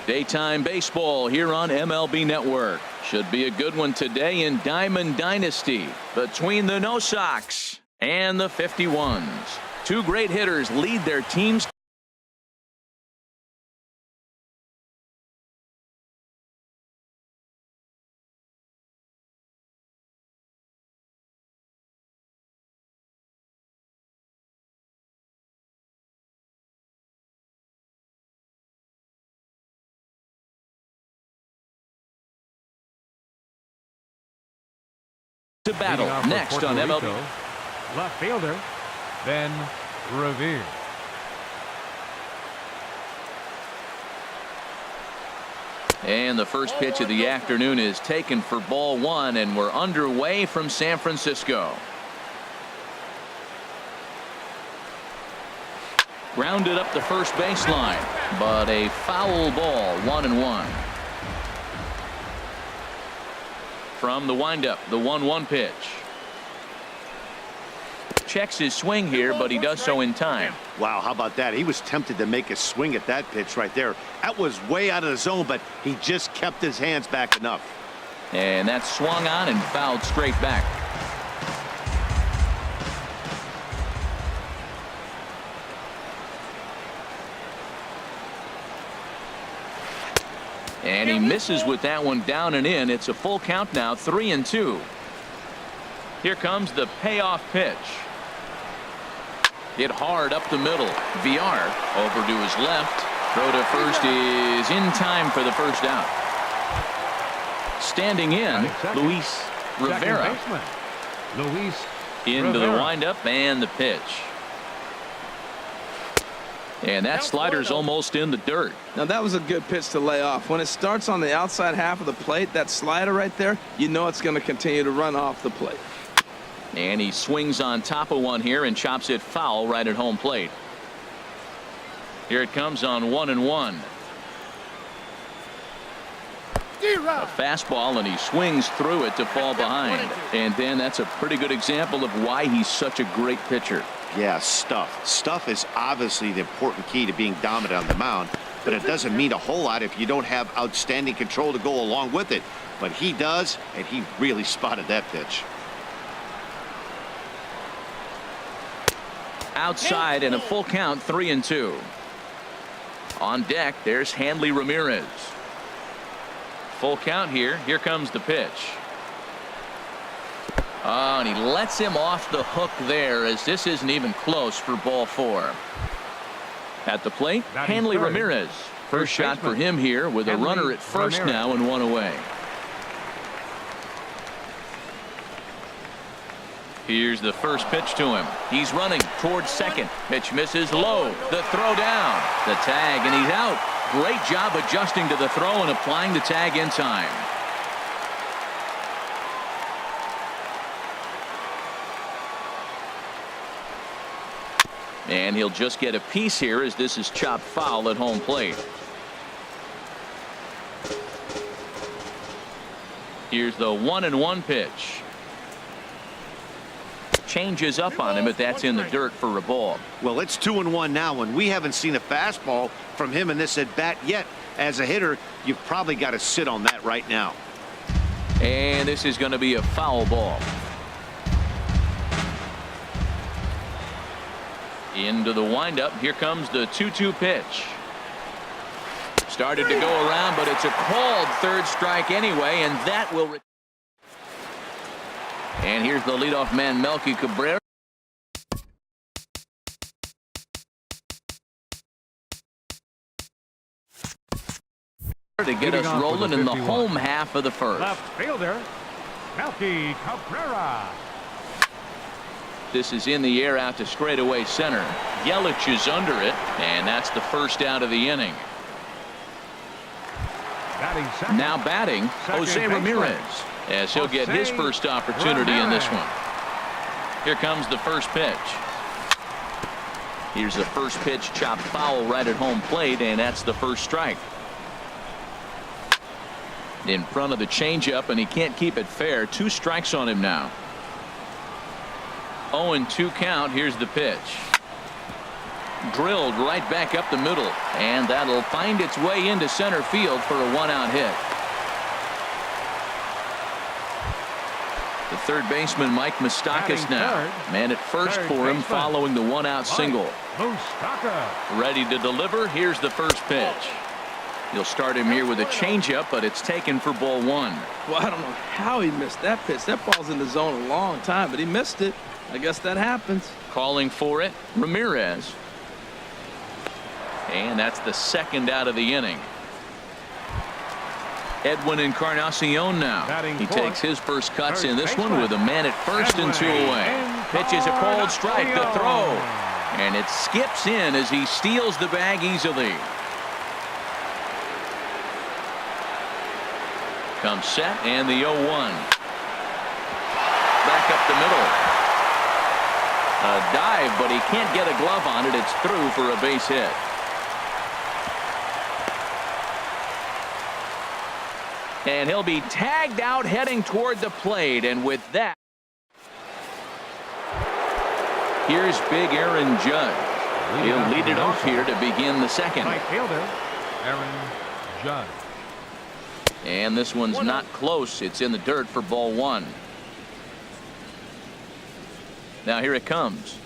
Daytime baseball here on MLB Network. Should be a good one today in Diamond Dynasty between the No Sox and the 51s. Two great hitters lead their teams. To battle next on MLB. Left fielder, Ben Revere. And the first pitch of the afternoon is taken for ball one, and we're underway from San Francisco. Grounded up the first baseline, but a foul ball, 1-1. From the windup, the 1-1 pitch. Checks his swing here, but he does so in time. Wow, how about that? He was tempted to make a swing at that pitch right there. That was way out of the zone, but he just kept his hands back enough. And that swung on and fouled straight back. And he misses with that one down and in. It's a full count now, 3-2. Here comes the payoff pitch. Hit hard up the middle. VR over to his left. Throw to first is in time for the first out. Standing in, Luis Rivera. Into the windup and the pitch. And that slider's almost in the dirt. Now that was a good pitch to lay off. When it starts on the outside half of the plate, that slider right there, you know it's going to continue to run off the plate. And he swings on top of one here and chops it foul right at home plate. Here it comes on 1-1. A fastball, and he swings through it to fall behind. And then that's a pretty good example of why he's such a great pitcher. Yeah, stuff. Stuff is obviously the important key to being dominant on the mound, but it doesn't mean a whole lot if you don't have outstanding control to go along with it. But he does, and he really spotted that pitch. Outside and a full count, 3-2. On deck, there's Hanley Ramirez. Full count here. Here comes the pitch. Oh, and he lets him off the hook there, as this isn't even close for ball four. At the plate, Hanley Ramirez. First shot for him here with a runner at first now and one away. Here's the first pitch to him. He's running towards second. Pitch misses low. The throw down. The tag, and he's out. Great job adjusting to the throw and applying the tag in time. And he'll just get a piece here as this is chopped foul at home plate. Here's the 1-1 pitch. Changes up on him, but that's in the dirt for a ball. Well, it's 2-1 now, and we haven't seen a fastball from him in this at bat yet. As a hitter, you've probably got to sit on that right now. And this is going to be a foul ball. Into the windup. Here comes the 2-2 pitch. Started to go around, but it's a called third strike anyway, and that will. And here's the leadoff man, Melky Cabrera. To get us rolling in the home half of the first. Left fielder, Melky Cabrera. This is in the air out to straightaway center. Yelich is under it, and that's the first out of the inning. Now batting, Jose Ramirez, as he'll get his first opportunity in this one. Here comes the first pitch. Here's the first pitch, chopped foul right at home plate, and that's the first strike. In front of the changeup, and he can't keep it fair. 2 strikes on him now. 0-2 count. Here's the pitch. Drilled right back up the middle, and that'll find its way into center field for a one-out hit. The third baseman, Mike Moustakas, now. Man at first for him following the one-out single. Ready to deliver. Here's the first pitch. He'll start him here with a changeup, but it's taken for ball one. Well, I don't know how he missed that pitch. That ball's in the zone a long time, but he missed it. I guess that happens. Calling for it, Ramirez. And that's the second out of the inning. Edwin Encarnacion now. He takes his first cuts in this one with a man at first and 2 away. Pitches a cold strike to throw. And it skips in as he steals the bag easily. Comes set and the 0-1. Back up the middle. A dive, but he can't get a glove on it. It's through for a base hit. And he'll be tagged out heading toward the plate. And with that, here's big Aaron Judge. He'll lead it off here to begin the second. Right fielder, Aaron Judge. And this one's not close. It's in the dirt for ball one. Now here it comes.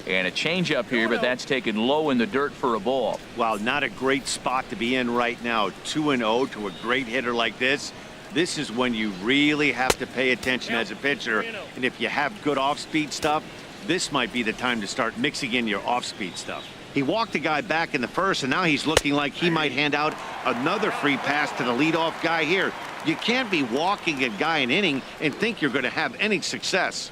And a changeup here, but that's taken low in the dirt for a ball. Well, not a great spot to be in right now. 2-0 to a great hitter like this. This is when you really have to pay attention as a pitcher. And if you have good off-speed stuff, this might be the time to start mixing in your off-speed stuff. He walked the guy back in the first, and now he's looking like he might hand out another free pass to the leadoff guy here. You can't be walking a guy an inning and think you're going to have any success.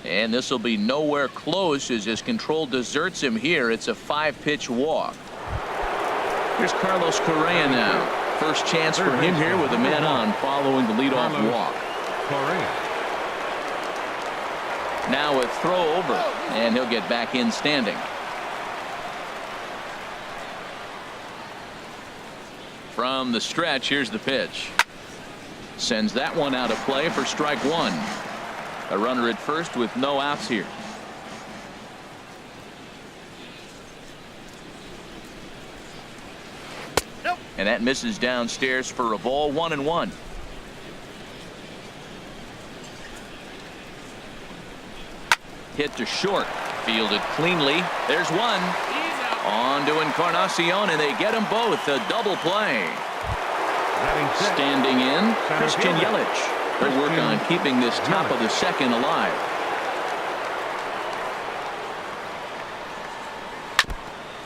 And this will be nowhere close as his control deserts him here. It's a 5-pitch walk. Here's Carlos Correa now. First chance for him here with a man on following the leadoff walk. Now a throw over, and he'll get back in standing. From the stretch, here's the pitch. Sends that one out of play for strike one. A runner at first with no outs here. And that misses downstairs for a ball, 1-1. Hit to short. Fielded cleanly. There's one. On to Encarnacion, and they get them both. A double play. Standing in, Christian Yelich. They'll work on keeping this top of the second alive.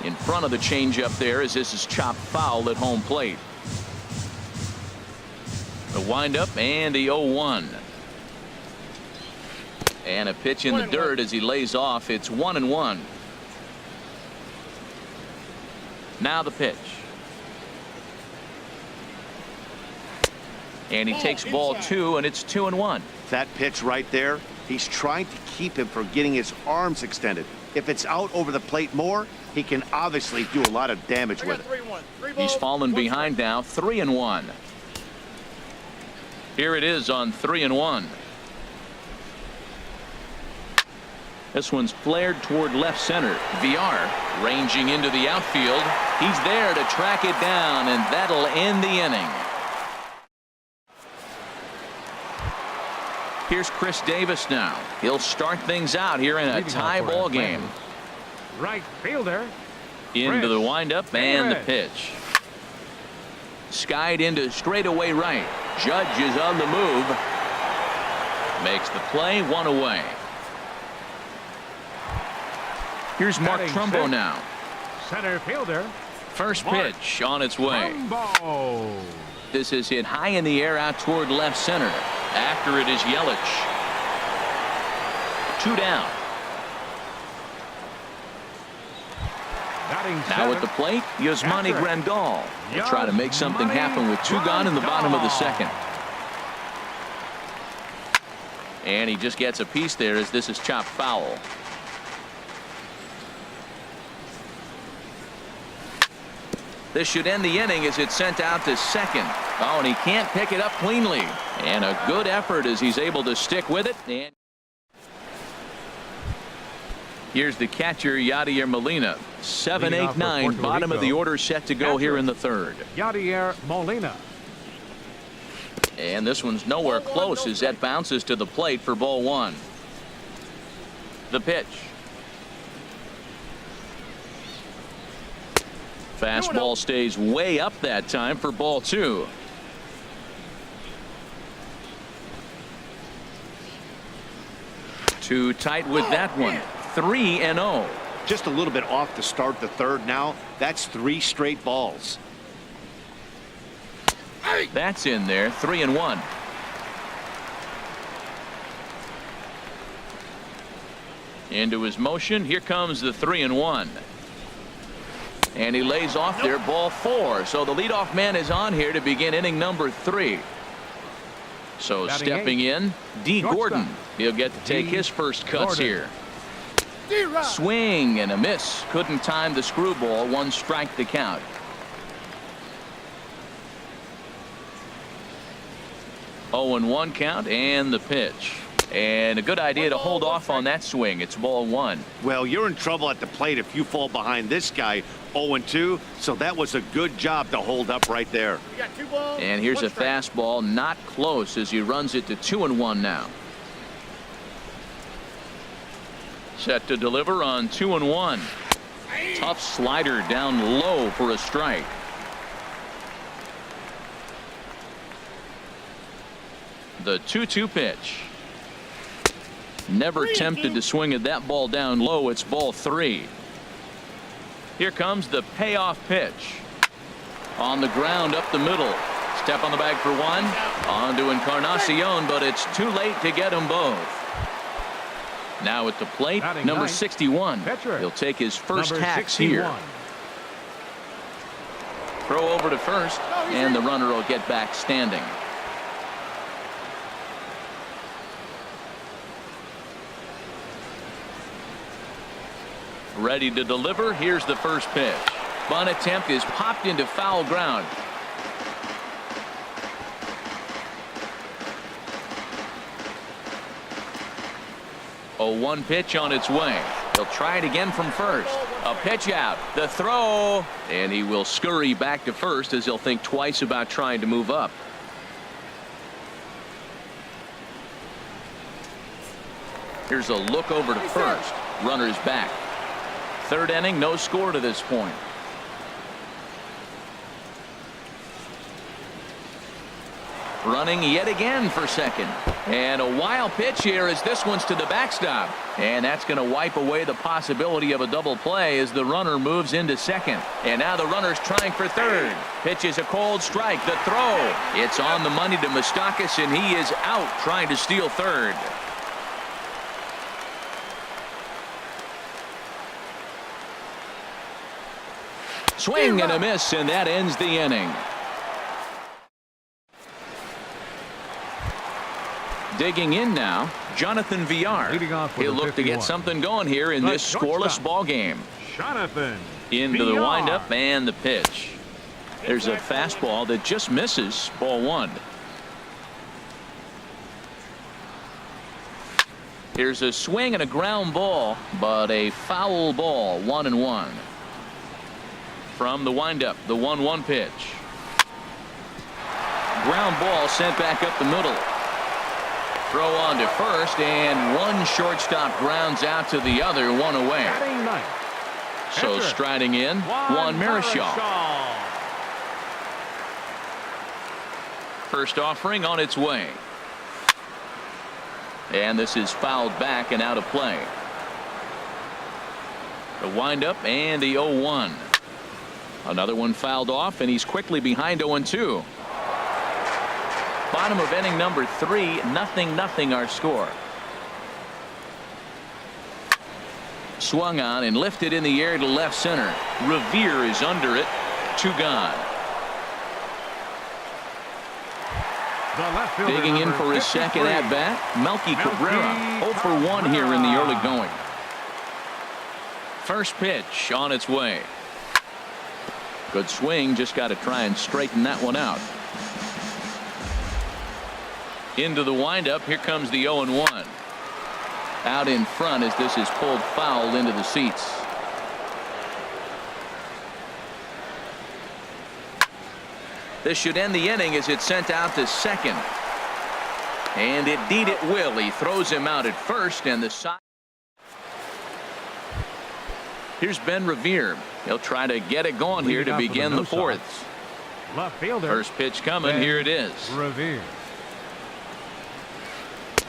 In front of the changeup there as this is chopped foul at home plate. The windup and the 0-1. And a pitch in the dirt as he lays off. It's 1-1. Now the pitch. And he takes ball two, and it's 2-1. That pitch right there, he's trying to keep him from getting his arms extended. If it's out over the plate more, he can obviously do a lot of damage with it. He's fallen behind now, 3-1. Here it is on 3-1. This one's flared toward left center. VR ranging into the outfield. He's there to track it down, and that'll end the inning. Here's Chris Davis now. He'll start things out here in a tie ball game. Right fielder. Into the windup and the pitch. Skied into straightaway right. Judge is on the move. Makes the play, one away. Here's Mark Trumbo now. Center fielder. First pitch on its way. Trumbo. This is hit high in the air out toward left center. After it is Yelich. 2 down. Now at the plate, Yasmani Grandal. He'll try to make something happen with 2 gone in the bottom of the second. And he just gets a piece there as this is chopped foul. This should end the inning as it's sent out to second. Oh, and he can't pick it up cleanly. And a good effort as he's able to stick with it. And Here's the catcher, Yadier Molina. 7, 8, 9, bottom of the order set to go here in the third. Yadier Molina. And this one's nowhere close as that bounces to the plate for ball one. The pitch. Fastball stays way up that time for ball two. Too tight with that one. 3-0. Just a little bit off to start the third now. That's 3 straight balls. That's in there. 3-1. Into his motion. Here comes the 3-1. And he lays off there, ball 4. So the leadoff man is on here to begin inning number 3. So stepping in, D. Gordon. He'll get to take his first cuts here. Swing and a miss. Couldn't time the screwball. 1 strike the count. Oh, and 1 count and the pitch. And a good idea to hold off on that swing. It's ball 1. Well, you're in trouble at the plate if you fall behind this guy 0-2. So that was a good job to hold up right there. And here's a fastball not close as he runs it to 2-1 now. Set to deliver on 2-1. Tough slider down low for a strike. The 2-2 pitch. Never tempted to swing at that ball down low. It's ball 3. Here comes the payoff pitch. On the ground up the middle. Step on the bag for 1. On to Encarnacion, but it's too late to get them both. Now at the plate, number 61. He'll take his first hacks here. Throw over to first, and the runner will get back standing. Ready to deliver. Here's the first pitch. Bunt attempt is popped into foul ground. A 1 pitch on its way. He'll try it again from first. A pitch out. The throw. And he will scurry back to first as he'll think twice about trying to move up. Here's a look over to first. Runner's back. Third inning, no score to this point. Running yet again for second. And a wild pitch here as this one's to the backstop. And that's going to wipe away the possibility of a double play as the runner moves into second. And now the runner's trying for third. Pitch is a cold strike. The throw. It's on the money to Moustakas, and he is out trying to steal third. Swing and a miss, and that ends the inning. Digging in now, Jonathan Villar. He'll look to get something going here in this scoreless ball game. Jonathan into the windup and the pitch. There's a fastball that just misses. Ball 1. Here's a swing and a ground ball, but a foul ball. 1-1. From the windup, the 1-1 pitch. Ground ball sent back up the middle. Throw on to first, and one shortstop grounds out to the other, 1 away. So striding in, Juan Marichal. First offering on its way. And this is fouled back and out of play. The windup and the 0-1. Another one fouled off, and he's quickly behind 0-2. Bottom of inning number 3, 0-0 our score. Swung on and lifted in the air to left center. Revere is under it. 2 gone. Digging in for his second at bat, Melky Cabrera. 0 for 1 here in the early going. First pitch on its way. Good swing, just got to try and straighten that one out. Into the windup, here comes the 0-1. out in front as this is pulled foul into the seats. This should end the inning as it's sent out to second. And indeed it will. He throws him out at first, and the side. Here's Ben Revere. He'll try to get it going here to begin the fourth. Left fielder. First pitch coming. Here it is. Revere.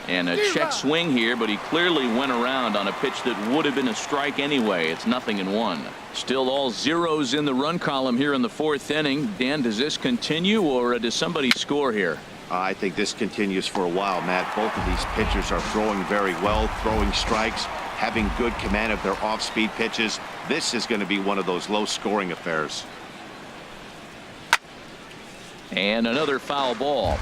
And a check swing here, but he clearly went around on a pitch that would have been a strike anyway. It's 0-1. Still all zeros in the run column here in the fourth inning. Dan, does this continue, or does somebody score here? I think this continues for a while, Matt. Both of these pitchers are throwing very well, throwing strikes, having good command of their off-speed pitches. This is going to be one of those low-scoring affairs. And another foul ball.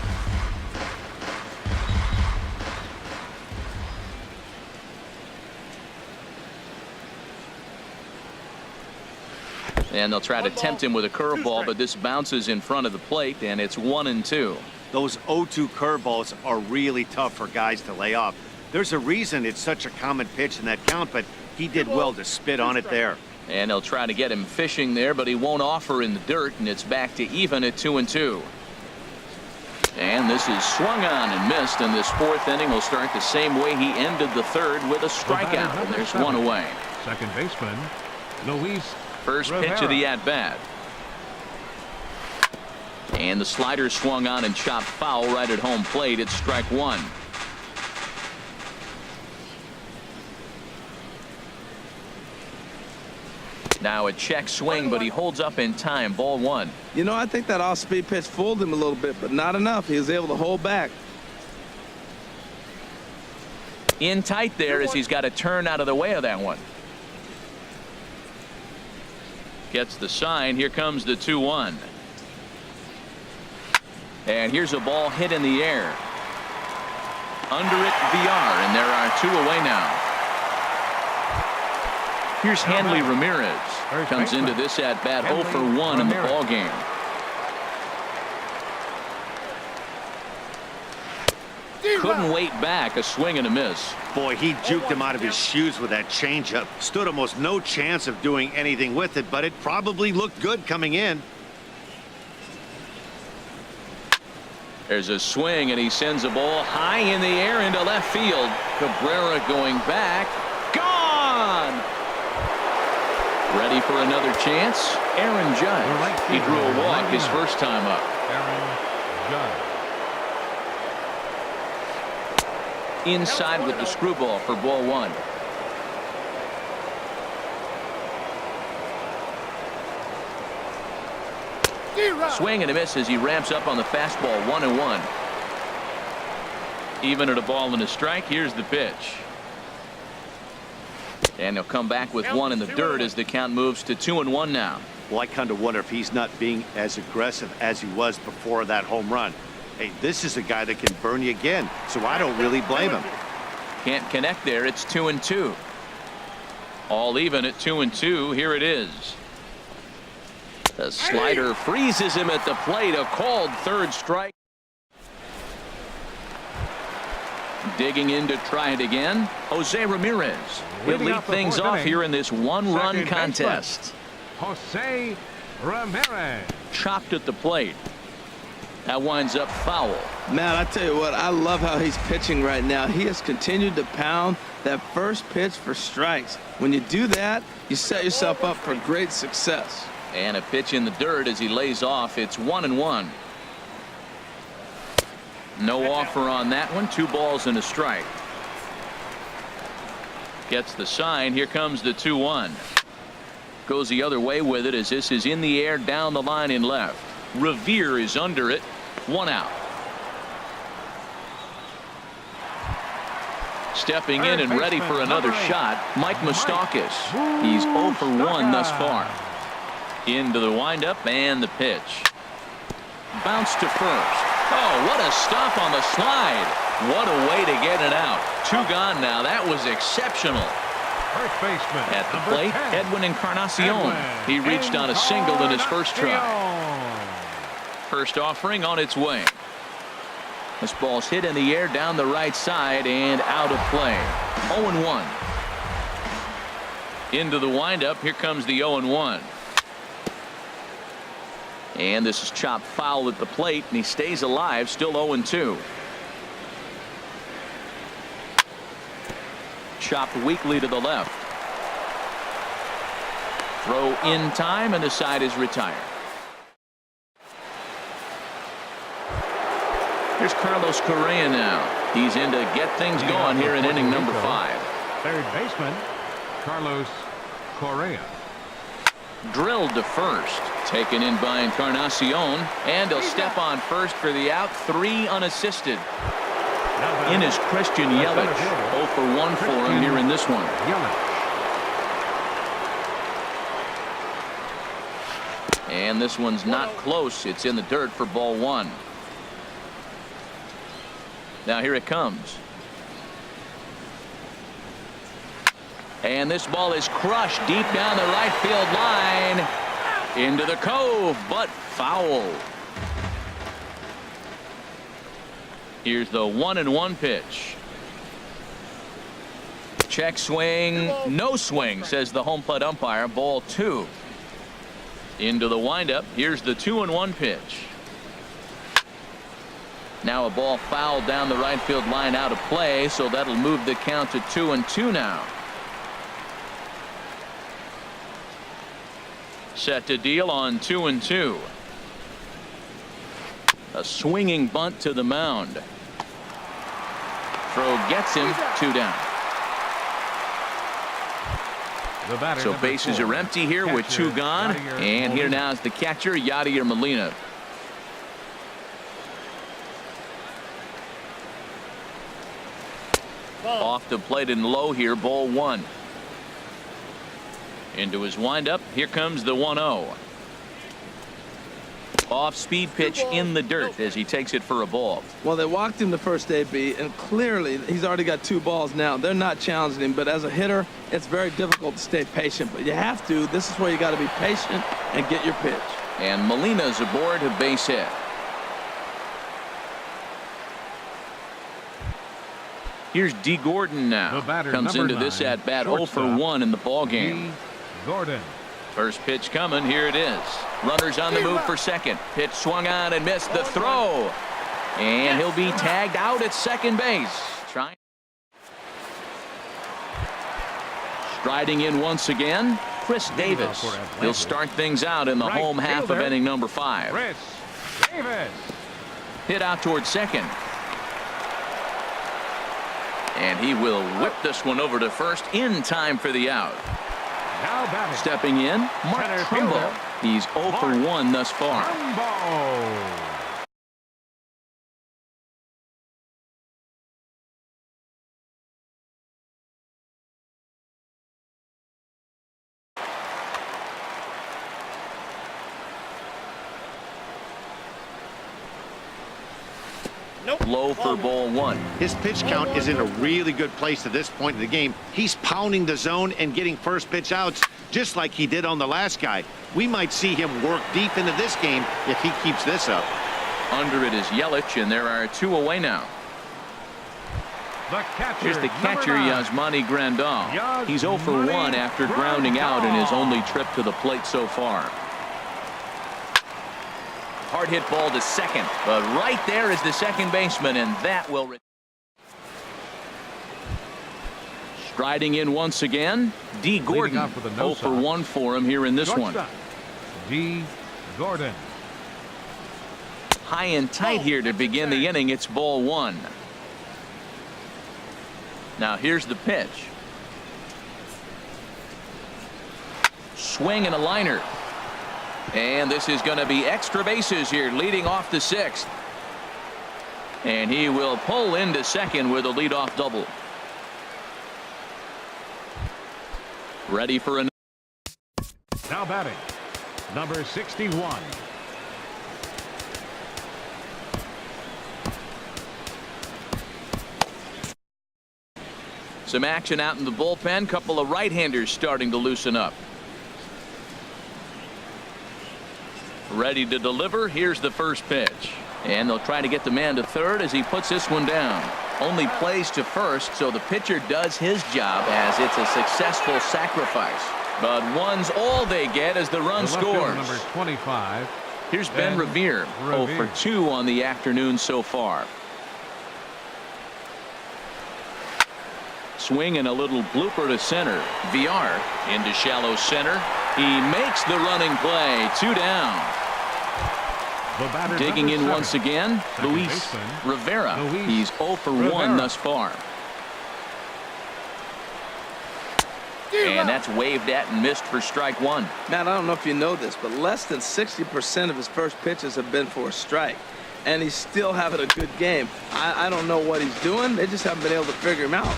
And they'll try to tempt him with a curveball, but this bounces in front of the plate, and it's 1-2. Those 0-2 curveballs are really tough for guys to lay off. There's a reason it's such a common pitch in that count, but he did well to spit on it there. And they'll try to get him fishing there, but he won't offer in the dirt, and it's back to even at 2-2. And this is swung on and missed, and this fourth inning will start the same way he ended the third, with a strikeout. And there's one away. Second baseman, Luis. First pitch of the at-bat. And the slider swung on and chopped foul right at home plate. It's strike one. Now a check swing, but he holds up in time. Ball one. You know, I think that off-speed pitch fooled him a little bit, but not enough. He was able to hold back. In tight there as he's got to turn out of the way of that one. Gets the sign. Here comes the 2-1. And here's a ball hit in the air. Under it, VR, and there are two away now. Here's Hanley Ramirez. Comes into this at bat 0 for 1 in the ball game. Couldn't wait back. A swing and a miss. Boy, he juked him out of his shoes with that changeup. Stood almost no chance of doing anything with it, but it probably looked good coming in. There's a swing, and he sends a ball high in the air into left field. Cabrera going back. Gone! Ready for another chance? Aaron Judge. He drew a walk his first time up. Aaron Judge. Inside with the screwball for ball one. Swing and a miss as he ramps up on the fastball. 1-1. Even at a ball and a strike. Here's the pitch. And he'll come back with one in the dirt as the count moves to 2-1 now. Well, I kind of wonder if he's not being as aggressive as he was before that home run. Hey, this is a guy that can burn you again, so I don't really blame him. Can't connect there. It's 2-2. All even at 2-2. Here it is. The slider freezes him at the plate. A called third strike. Digging in to try it again. Jose Ramirez. He'll lead things off here in this one-run contest. Jose Ramirez. Chopped at the plate. That winds up foul. Man, I tell you what, I love how he's pitching right now. He has continued to pound that first pitch for strikes. When you do that, you set yourself up for great success. And a pitch in the dirt as he lays off. It's 1-1. No offer on that one. 2 balls and a strike. Gets the sign. Here comes the 2-1. Goes the other way with it as this is in the air down the line in left. Revere is under it. 1 out. Stepping in and ready for another shot, Mike Moustakas. He's 0 for 1 thus far. Into the windup and the pitch. Bounce to first. Oh, what a stop on the slide. What a way to get it out. 2 gone now. That was exceptional. First baseman. At the plate, 10. Edwin Encarnacion. He reached on a single in his first try. First offering on its way. This ball's hit in the air down the right side and out of play. 0-1. Into the windup. Here comes the 0-1. And this is chopped foul at the plate, and he stays alive, still 0-2. Chopped weakly to the left. Throw in time, and the side is retired. Here's Carlos Correa now. He's in to get things going here in inning number 5. Third baseman, Carlos Correa. Drilled to first. Taken in by Encarnacion. And he'll step on first for the out. 3 unassisted. In is Christian Yelich. 0 for 1 for him here in this one. And this one's not close. It's in the dirt for ball 1. Now here it comes. And this ball is crushed deep down the right field line. Into the cove, but foul. Here's the 1-1 pitch. Check swing, no swing, says the home plate umpire. Ball 2. Into the windup. Here's the 2-1 pitch. Now a ball fouled down the right field line, out of play, so that'll move the count to 2-2 now. Set to deal on 2-2. A swinging bunt to the mound. Throw gets him. 2 down. So bases are empty here with 2 gone. And here now is the catcher, Yadier Molina. Off the plate and low here, ball 1. Into his windup. Here comes the 1-0. Off speed pitch in the dirt as he takes it for a ball. Well, they walked him the first AB, and clearly he's already got 2 balls now. They're not challenging him, but as a hitter, it's very difficult to stay patient. But you have to. This is where you got to be patient and get your pitch. And Molina's aboard, a base hit. Here's D. Gordon now. Comes into this at bat 0 for 1 in the ball game. Gordon. First pitch coming. Here it is. Runners on the move for second. Pitch swung on and missed the throw. And he'll be tagged out at second base. Striding in once again, Chris Davis. He'll start things out in the home half of inning number 5. Chris Davis. Hit out towards second. And he will whip this one over to first in time for the out. Now batting. Stepping in, Mark Trumbo. He's 0 for 1 thus far. Low for ball 1. His pitch count is in a really good place at this point in the game. He's pounding the zone and getting first pitch outs just like he did on the last guy. We might see him work deep into this game if he keeps this up. Under it is Yelich, and there are 2 away now. Here's the catcher, Yasmani Grandal. He's 0 for 1 after grounding out in his only trip to the plate so far. Hard hit ball to second, but right there is the second baseman, and that will. Striding in once again, D. Gordon. 0 for 1 for him here in this one. D. Gordon. High and tight here to begin the inning. It's ball 1. Now here's the pitch. Swing and a liner. And this is going to be extra bases here, leading off the 6th. And he will pull into second with a leadoff double. Ready for a. Now batting, number 61. Some action out in the bullpen. Couple of right-handers starting to loosen up. Ready to deliver. Here's the first pitch. And they'll try to get the man to third as he puts this one down. Only plays to first, so the pitcher does his job as it's a successful sacrifice. But one's all they get as the run scores. Number 25. Here's Ben Revere, 0 for 2 on the afternoon so far. Swing and a little blooper to center. VR into shallow center. He makes the running play. 2 down. Digging in once again, Luis Rivera. He's 0 for 1 thus far. And that's waved at and missed for strike one. Matt, I don't know if you know this, but less than 60% of his first pitches have been for a strike. And he's still having a good game. I don't know what he's doing. They just haven't been able to figure him out.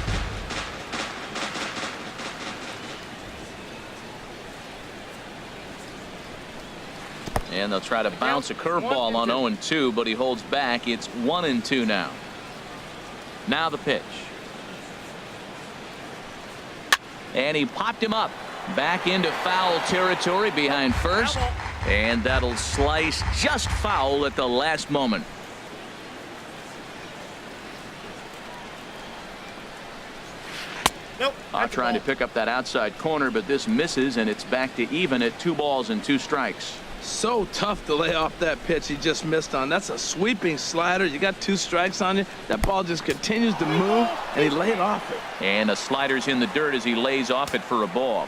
And they'll try to bounce a curveball on 0-2, but he holds back. It's 1-2 now. Now the pitch. And he popped him up. Back into foul territory behind first. And that'll slice just foul at the last moment. Trying to pick up that outside corner, but this misses, and it's back to even at 2 balls and 2 strikes. So tough to lay off that pitch he just missed on. That's a sweeping slider. You got 2 strikes on you. That ball just continues to move, and he laid off it. And the slider's in the dirt as he lays off it for a ball.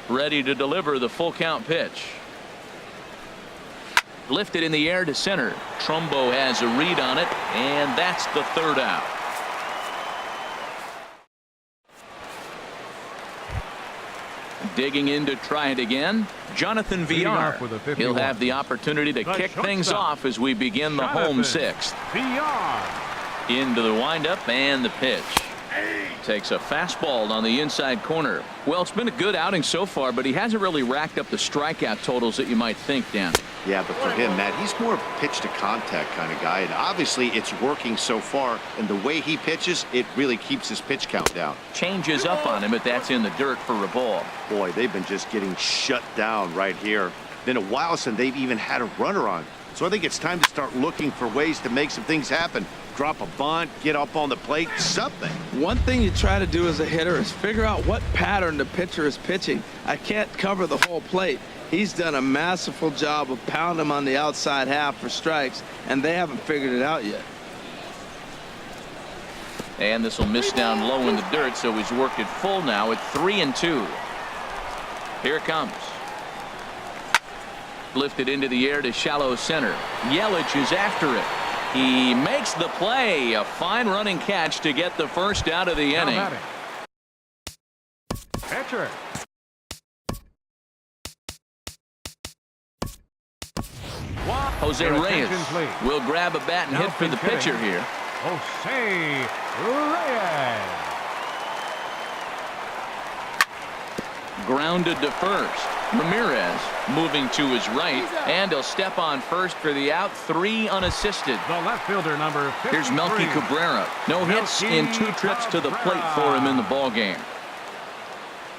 Ready to deliver the full count pitch. Lifted in the air to center. Trumbo has a read on it, and that's the 3rd out. Digging in to try it again, Jonathan VR. He'll have the opportunity to kick things off as we begin the home 6th. Into the windup and the pitch. Takes a fastball on the inside corner. Well, it's been a good outing so far, but he hasn't really racked up the strikeout totals that you might think, Dan. Yeah, but for him, Matt, he's more pitch to contact kind of guy, and obviously it's working so far, and the way he pitches, it really keeps his pitch count down. Changes up on him, but that's in the dirt for a ball. Boy, they've been just getting shut down right here. Been a while since they've even had a runner on. So I think it's time to start looking for ways to make some things happen. Drop a bunt, get up on the plate, something. One thing you try to do as a hitter is figure out what pattern the pitcher is pitching. I can't cover the whole plate. He's done a masterful job of pounding him on the outside half for strikes, and they haven't figured it out yet. And this will miss down low in the dirt, so he's worked it full now at 3-2. Here it comes. Lifted into the air to shallow center. Yelich is after it. He makes the play. A fine running catch to get the first out of the inning. Pitcher. Jose Reyes will grab a bat and hit for the pitcher here. Jose Reyes. Grounded to first. Ramirez moving to his right, and he'll step on first for the out. 3 unassisted. The left fielder, number 53. Here's Melky Cabrera. No hits in 2 trips to the plate for him in the ball game.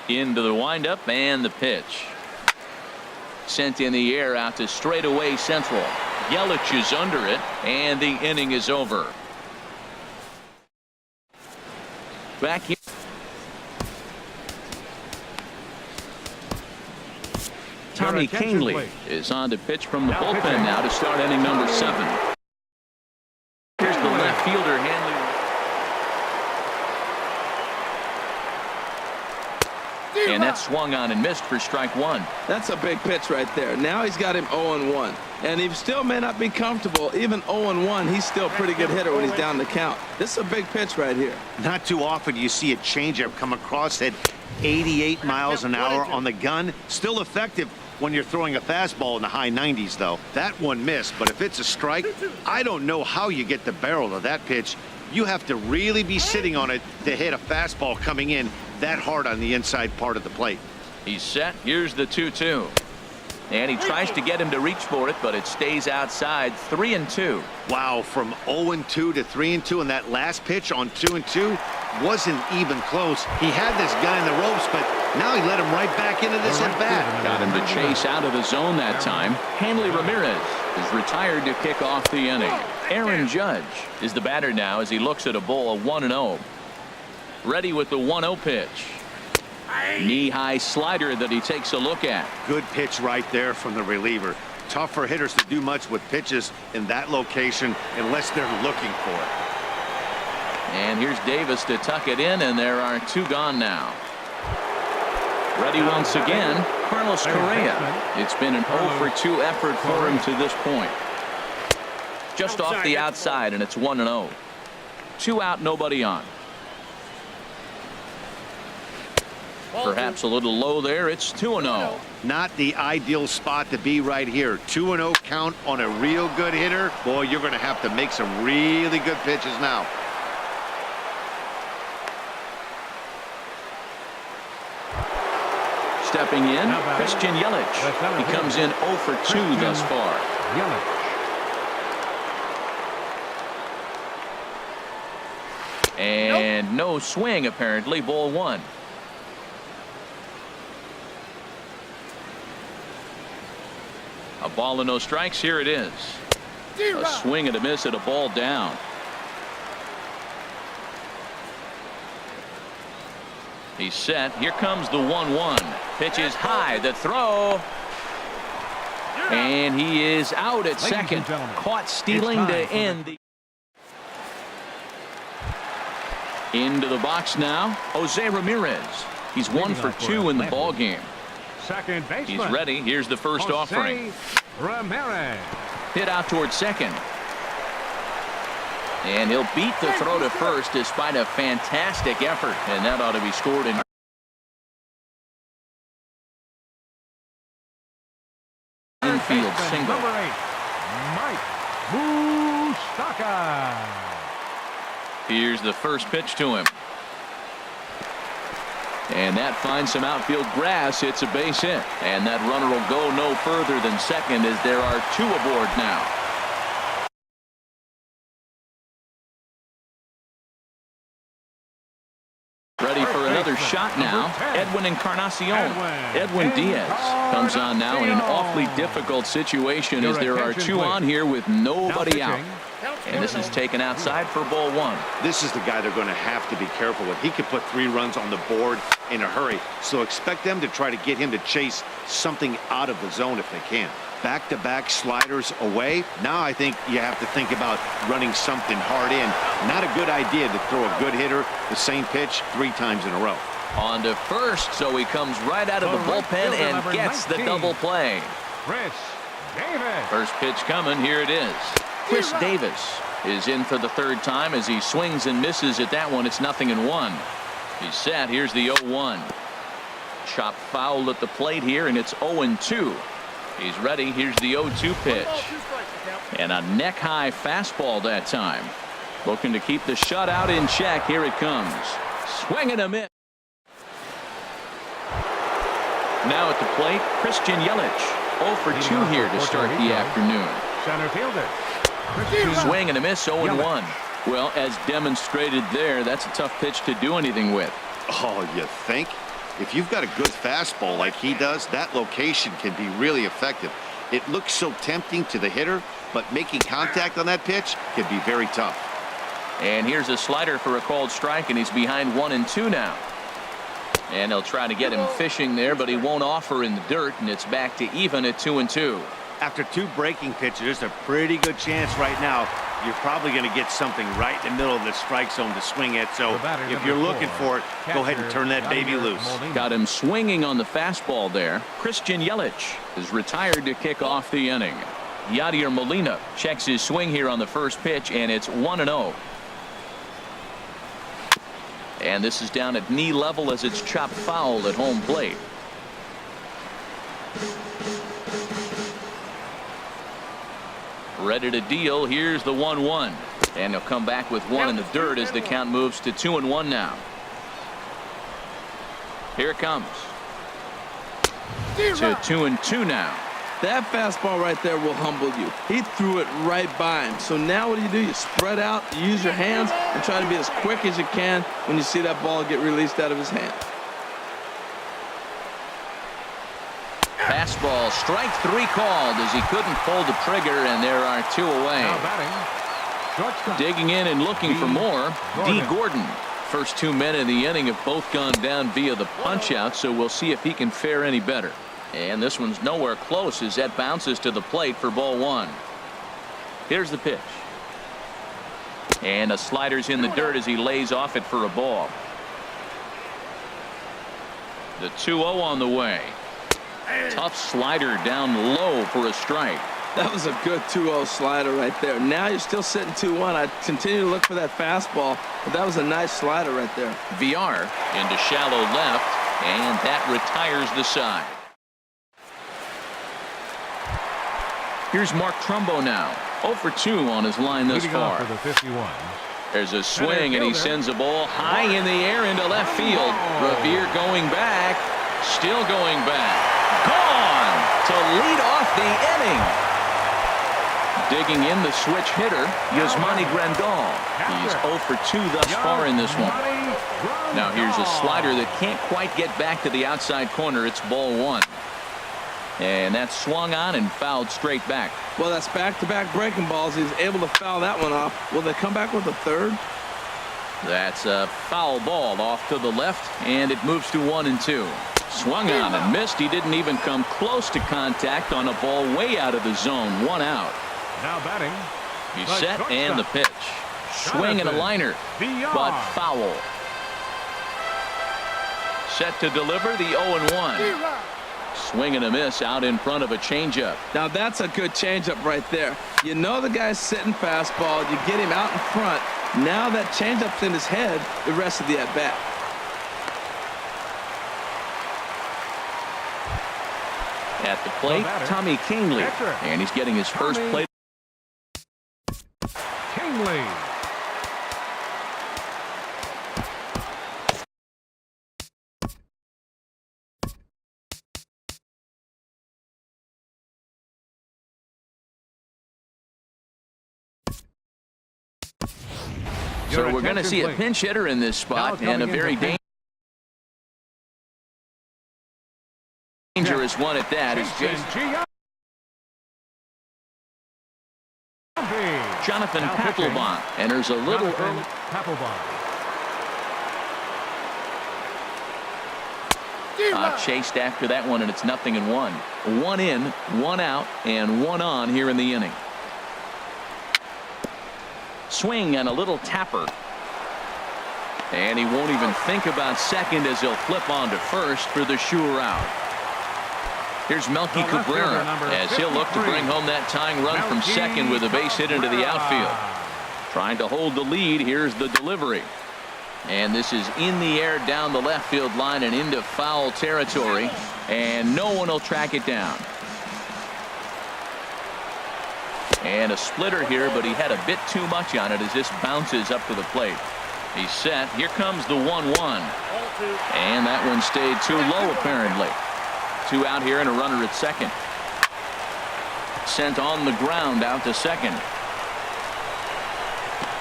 Into the windup and the pitch. Sent in the air out to straightaway central. Yelich is under it, and the inning is over. Back here. Tommy Kahnle is on to pitch from the bullpen now to start inning number 7. Here's the left fielder handling. And that swung on and missed for strike 1. That's a big pitch right there. Now he's got him 0-1. And he still may not be comfortable. Even 0-1, he's still a pretty good hitter when he's down the count. This is a big pitch right here. Not too often you see a changeup come across at 88 miles an hour on the gun. Still effective when you're throwing a fastball in the high 90s, though. That one missed, but if it's a strike, I don't know how you get the barrel of that pitch. You have to really be sitting on it to hit a fastball coming in that hard on the inside part of the plate. He's set. Here's the 2-2. And he tries to get him to reach for it, but it stays outside. 3-2. Wow, from 0-2 to 3-2, and that last pitch on 2-2 wasn't even close. He had this guy in the ropes, but now he let him right back into this at bat. Got him to chase out of the zone that time. Hanley Ramirez is retired to kick off the inning. Aaron Judge is the batter now as he looks at a ball of 1-0. Ready with the 1-0 pitch. Knee-high slider that he takes a look at. Good pitch right there from the reliever. Tough for hitters to do much with pitches in that location unless they're looking for it. And here's Davis to tuck it in, and there are 2 gone now. Ready once again, Carlos Correa. It's been an 0-for-2 effort for him to this point. Just off the outside, and it's 1-0. 2 out, nobody on. Perhaps a little low there. It's 2-0. Not the ideal spot to be right here. 2-0 count on a real good hitter. Boy, you're going to have to make some really good pitches now. Stepping in, Christian Yelich. He comes in 0-for-2 thus far. And no swing, apparently. Ball 1. A ball and no strikes. Here it is. A swing and a miss at a ball down. He's set. Here comes the 1-1. Pitch is high. The throw. And he is out at second. Caught stealing to end the. Into the box now, Jose Ramirez. He's 1-for-2 in the ball game. Second baseman. He's ready. Here's the first offering. Ramirez. Hit out towards second. And he'll beat the throw to first despite a fantastic effort. And that ought to be scored in. Infield single. Number 8, Mike Moustakas. Here's the first pitch to him. And that finds some outfield grass. It's a base hit. And that runner will go no further than second as there are 2 aboard now. Ready for another shot now. Edwin Encarnacion. Edwin Diaz comes on now in an awfully difficult situation as there are 2 on here with nobody out. And this is taken outside for ball 1. This is the guy they're going to have to be careful with. He could put 3 runs on the board in a hurry. So expect them to try to get him to chase something out of the zone if they can. Back-to-back sliders away. Now I think you have to think about running something hard in. Not a good idea to throw a good hitter the same pitch 3 times in a row. On to first, so he comes right out of the bullpen and gets the double play. Chris Davis. First pitch coming. Here it is. Chris Davis is in for the 3rd time as he swings and misses at that one. It's 0-1. He's set. Here's the 0-1. Chop foul at the plate here, and it's 0-2. He's ready. Here's the 0-2 pitch. And a neck-high fastball that time. Looking to keep the shutout in check. Here it comes. Swing and a miss. Now at the plate, Christian Yelich. 0-for-2 here to start the afternoon. Center fielder. Swing and a miss, 0-1. Well, as demonstrated there, that's a tough pitch to do anything with. Oh, you think? If you've got a good fastball like he does, that location can be really effective. It looks so tempting to the hitter, but making contact on that pitch can be very tough. And here's a slider for a called strike, and he's behind 1-2 now. And they'll try to get him fishing there, but he won't offer in the dirt, and it's back to even at 2-2. After 2 breaking pitches, there's a pretty good chance right now you're probably going to get something right in the middle of the strike zone to swing at. So if you're looking for it, go ahead and turn that baby loose. Got him swinging on the fastball there. Christian Yelich is retired to kick off the inning. Yadier Molina checks his swing here on the first pitch, and it's 1-0. And this is down at knee level as it's chopped foul at home plate. Ready to deal. Here's the 1-1. And he'll come back with 1 in the dirt as the count moves to 2-1 now. Here it comes. To 2-2 now. That fastball right there will humble you. He threw it right by him. So now what do? You spread out, you use your hands, and try to be as quick as you can when you see that ball get released out of his hand. Fastball, strike 3 called as he couldn't pull the trigger, and there are 2 away. Now batting, shortstop. Digging in and looking for more, D. Gordon. First 2 men in the inning have both gone down via the punch-out, so we'll see if he can fare any better. And this one's nowhere close as that bounces to the plate for ball 1. Here's the pitch. And a slider's in the dirt as he lays off it for a ball. The 2-0 on the way. Tough slider down low for a strike. That was a good 2-0 slider right there. Now you're still sitting 2-1. I continue to look for that fastball, but that was a nice slider right there. VR into shallow left, and that retires the side. Here's Mark Trumbo now. 0 for 2 on his line thus Leading off far. for the 51. There's a swing, and he sends a ball high in the air into left field. Revere going back, still going back. Gone to lead off the inning. Digging in the switch hitter, Yasmani Grandal. He's 0 for 2 thus far in this one. Now here's a slider that can't quite get back to the outside corner. It's ball 1. And that's swung on and fouled straight back. Well, that's back-to-back breaking balls. He's able to foul that one off. Will they come back with a third? That's a foul ball off to the left, and it moves to 1 and 2. Swung on and missed. He didn't even come close to contact on a ball way out of the zone. 1 out. Now batting. He's set and the pitch. Swing and a liner, but foul. Set to deliver the 0-1. Swing and a miss out in front of a changeup. Now that's a good changeup right there. You know the guy's sitting fastball. You get him out in front. Now that changeup's in his head the rest of the at-bat. At the plate, Tommy Kingley. And he's getting his first plate. Kingley. So we're going to see a pinch hitter in this spot, and a very dangerous one at that. Is Jonathan Papelbon enters a little early. Chased after that one, and it's 0-1. 1 in, 1 out, and 1 on here in the inning. Swing and a little tapper. And he won't even think about second as he'll flip on to first for the sure out. Here's Melky Cabrera as he'll look to bring home that tying run from second with a base hit into the outfield. Trying to hold the lead. Here's the delivery. And this is in the air down the left field line and into foul territory. And no one will track it down. And a splitter here, but he had a bit too much on it as this bounces up to the plate. He's set. Here comes the 1-1. And that one stayed too low, apparently. 2 out here and a runner at second. Sent on the ground out to second.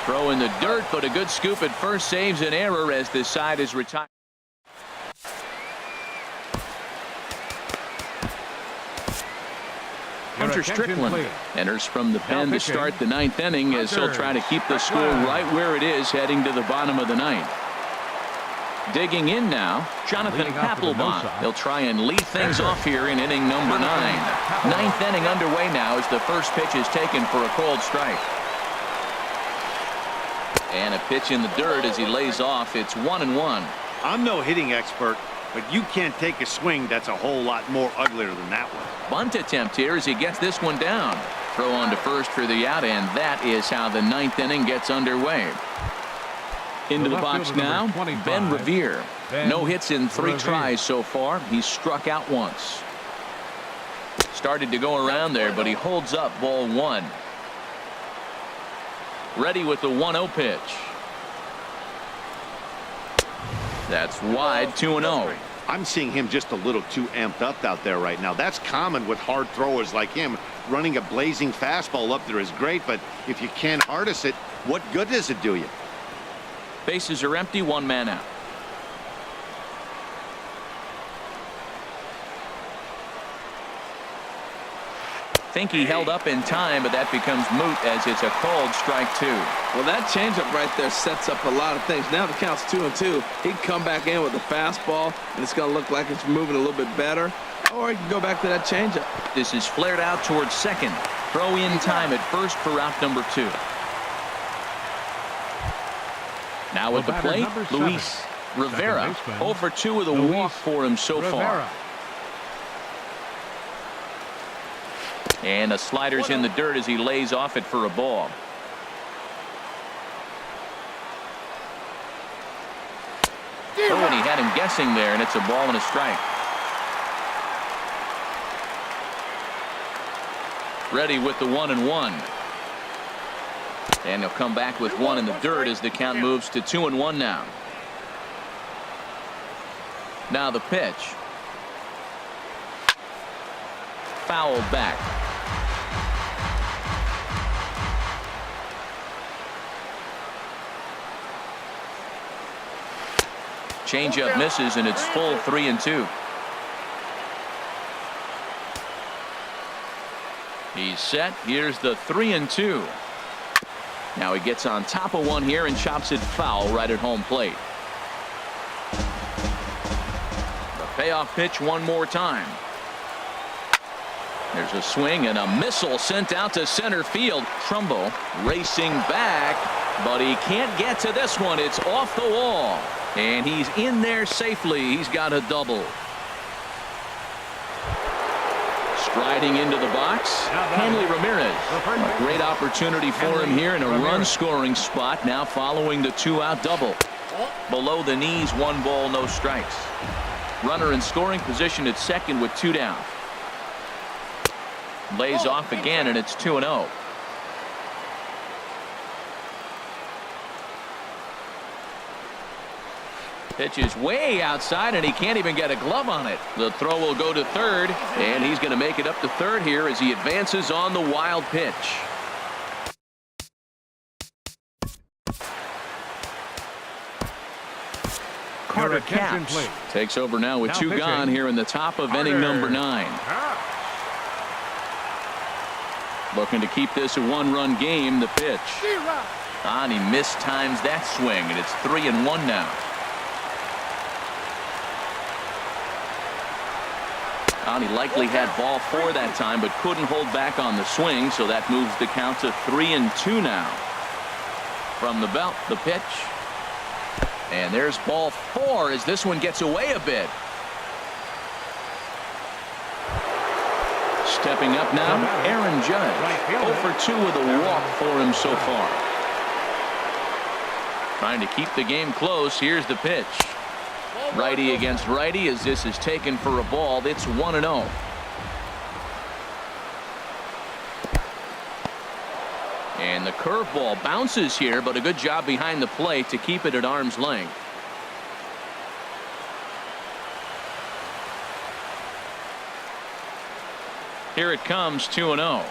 Throw in the dirt, but a good scoop at first saves an error as this side is retired. Hunter Strickland enters from the pen to start the 9th inning as he'll try to keep the score right where it is heading to the bottom of the 9th. Digging in now, Jonathan Papelbon. He'll try and lead things off here in inning number 9. 9th inning underway now as the first pitch is taken for a called strike. And a pitch in the dirt as he lays off. It's 1-1. I'm no hitting expert, but you can't take a swing that's a whole lot more uglier than that one. Bunt attempt here as he gets this one down. Throw on to first for the out, and that is how the 9th inning gets underway. Into the box now, Ben Revere. No hits in 3 tries so far. He's struck out once. Started to go around there, but he holds up ball 1. Ready with the 1-0 pitch. That's wide, 2-0. I'm seeing him just a little too amped up out there right now. That's common with hard throwers like him. Running a blazing fastball up there is great, but if you can't harness it, what good does it do you? Bases are empty, 1 man out. think he held up in time, but that becomes moot as it's a called strike 2. Well, that changeup right there sets up a lot of things. Now the count's 2-2. He can come back in with a fastball, and it's going to look like it's moving a little bit better. Or he can go back to that changeup. This is flared out towards second. Throw in time at first for out number 2. Now with the plate, Luis Rivera. 0 for 2 with a walk for him so far. And a slider's in the dirt as he lays off it for a ball. Oh, and he had him guessing there, and it's a ball and a strike. Ready with the 1-1. And he'll come back with one in the dirt as the count moves to 2-1 now. Now the pitch. Fouled back. Changeup misses, and it's full 3-2. He's set. Here's the 3-2. Now he gets on top of one here and chops it foul right at home plate. The payoff pitch one more time. There's a swing and a missile sent out to center field. Trumbo racing back, but he can't get to this one. It's off the wall, and he's in there safely. He's got a double. Striding into the box, Hanley Ramirez. A great opportunity for him here in a run-scoring spot now following the 2-out double. Below the knees, 1 ball, no strikes. Runner in scoring position at second with 2 down. Lays off again, and it's 2-0. Pitch is way outside, and he can't even get a glove on it. The throw will go to third, and he's going to make it up to third here as he advances on the wild pitch. Carter Capps takes over now with 2 gone here in the top of inning number 9. Looking to keep this a 1-run game. The pitch. And he mistimes that swing, and it's 3-1 now. And he likely had ball 4 that time, but couldn't hold back on the swing, so that moves the count to 3-2 now. From the belt, the pitch. And there's ball 4 as this one gets away a bit. Stepping up now, Aaron Judge. 0 for 2 with a walk for him so far. Trying to keep the game close. Here's the pitch. Righty against righty as this is taken for a ball. It's 1-0. And the curveball bounces here, but a good job behind the plate to keep it at arm's length. Here it comes, 2-0.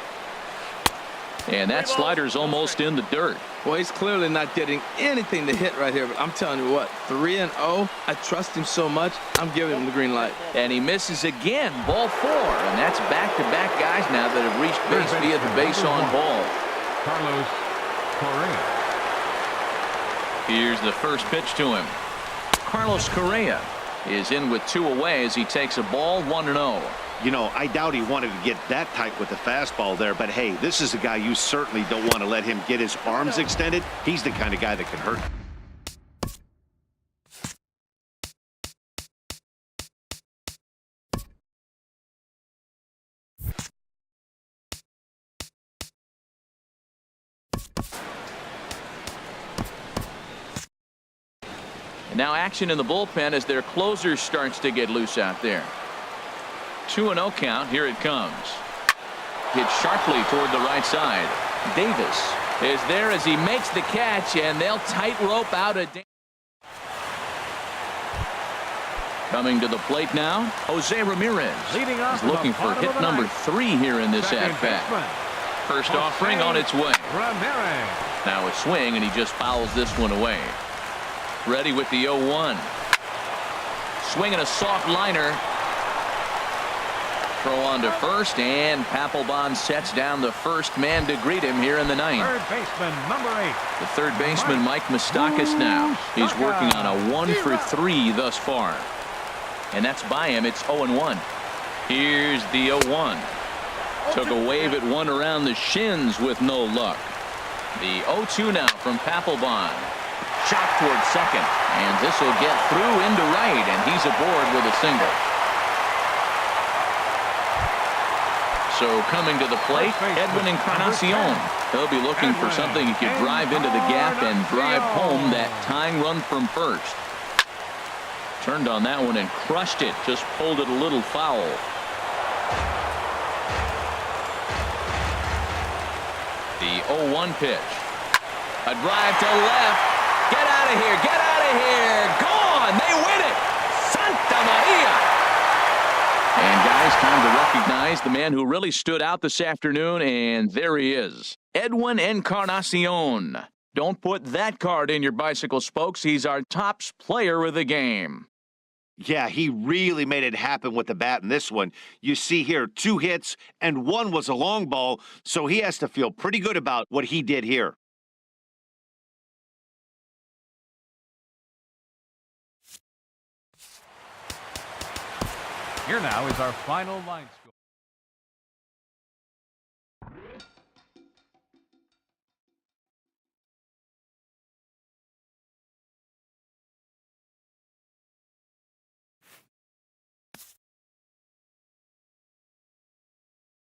And that slider's almost in the dirt. Well, he's clearly not getting anything to hit right here, but I'm telling you what, 3-0, I trust him so much, I'm giving him the green light. And he misses again, ball 4, and that's back-to-back guys now that have reached base via the base on ball. Carlos Correa. Here's the first pitch to him. Carlos Correa is in with 2 away as he takes a ball, 1-0. You know, I doubt he wanted to get that tight with the fastball there, but hey, this is a guy you certainly don't want to let him get his arms extended. He's the kind of guy that can hurt. And now action in the bullpen as their closer starts to get loose out there. 2-0 count. Here it comes. Hit sharply toward the right side. Davis is there as he makes the catch, and they'll tightrope out a. Coming to the plate now, Jose Ramirez. Leading off He's looking for hit number 3 here in this at-bat. First offering on its way. Ramirez. Now a swing, and he just fouls this one away. Ready with the 0-1. Swinging a soft liner. throw on to first, and Papelbon sets down the first man to greet him here in the ninth. Third baseman, number 8. The third baseman, Mike Moustakas, now. He's working on a 1-for-3 thus far. And that's by him. It's 0-1. Here's the 0-1. Took a wave at one around the shins with no luck. The 0-2 now from Papelbon. Shot toward second. And this will get through into right, and he's aboard with a single. So coming to the plate, Edwin Encarnacion. He'll be looking for something he could drive into the gap and drive home that tying run from first. Turned on that one and crushed it. Just pulled it a little foul. The 0-1 pitch. A drive to left. Get out of here. Get out of here. Gone. They win it. Santa Maria. And guys, time to recognize the man who really stood out this afternoon, and there he is. Edwin Encarnacion. Don't put that card in your bicycle spokes. He's our tops player of the game. Yeah, he really made it happen with the bat in this one. You see here 2 hits and 1 was a long ball, so he has to feel pretty good about what he did here. Here now is our final line.